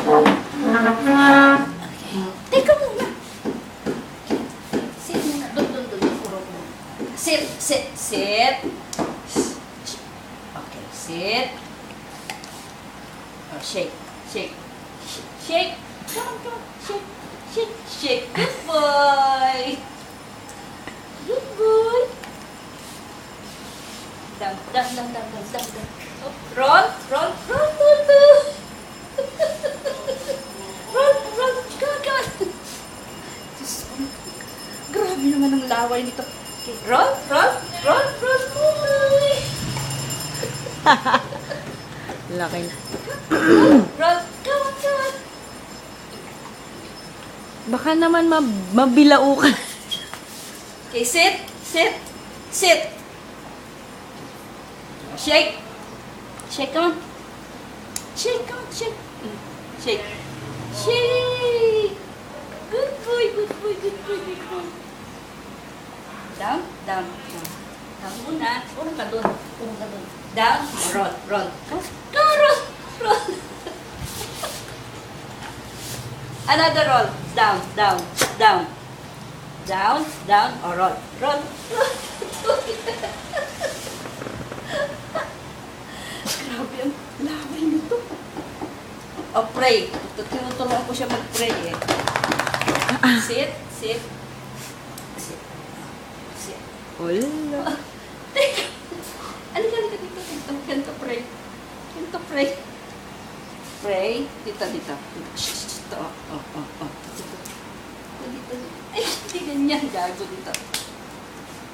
Okay. Teka muna. Sit muna. Doon. Puro mo. Sit. Okay, sit. Oh, shake. Come on. Shake. Good boy. Down. Oh, roll. Tutu. Roll. Go. Diyos ko. Grabe naman ang laway nito. Okay, roll. Tutu. Laki. Roll. Come on. Baka naman mabilao ka. Okay, sit. Shake. Come on. Shake. Shake. Good boy. Down. Down muna. Puro ka dun. Down. Roll. Go, roll. Another roll. Down. Or roll. Grabe ang laway nito. O, pray. Tinuturuan ko siya mag-pray eh. Sit. Wala. Teka. Alika dito. Ganito pray. Pray. Dito. Dito. Ay, hindi ganyan. Gago dito.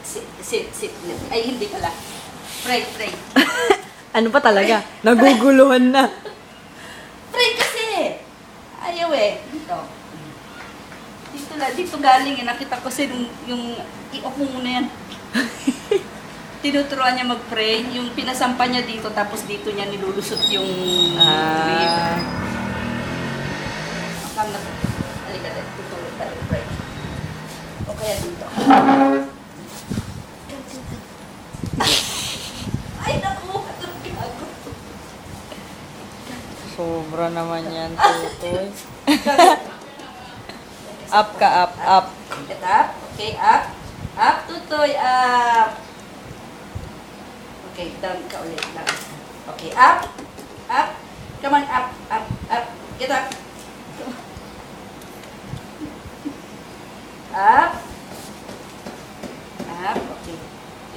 Sit. Ay, hindi pala. Pray. Ano pa talaga? Naguguluhan na. Pray kasi. Ayaw eh. Dito galing eh. Nakita ko kasi yung i-off mo muna yan. Tinuturuan niya mag-pray. Yung pinasampa niya dito, tapos dito niya nilulusot yung rib. Akam na. Halika din. Tutulog tayo. Pray. O kaya dito. Ay, naku! Gago. Sobra naman yan, tutoy. Up ka, up. Get up. Okay, up. Up, tutoy, up. Okay, down ka ulit. Down. Okay, up. Come on, up. Get up. Up. Okay.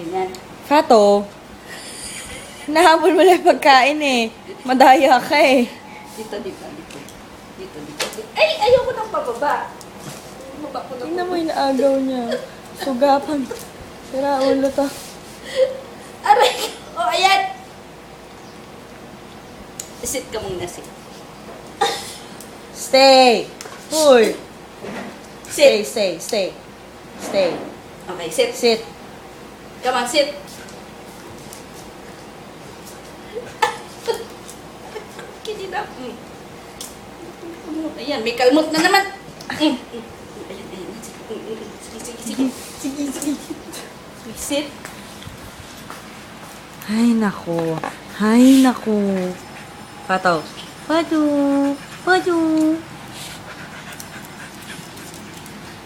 Ganyan. Fato, nahabol mo lang yung pagkain eh. Madaya ka eh. Dito. Ay, ayoko nang bababa. Baba ko na. Tingnan mo yung naagaw niya. Sugapan. Sira ulo to. Aray! Oh, ayan! Sit ka muna, sit. Stay. Hoy. Sit. Stay. Okay, sit. Sit. Come on, sit. Kinina. Ayan, may kalmot na naman. Ayan. Sige. Sit. Ay, nako. Pato.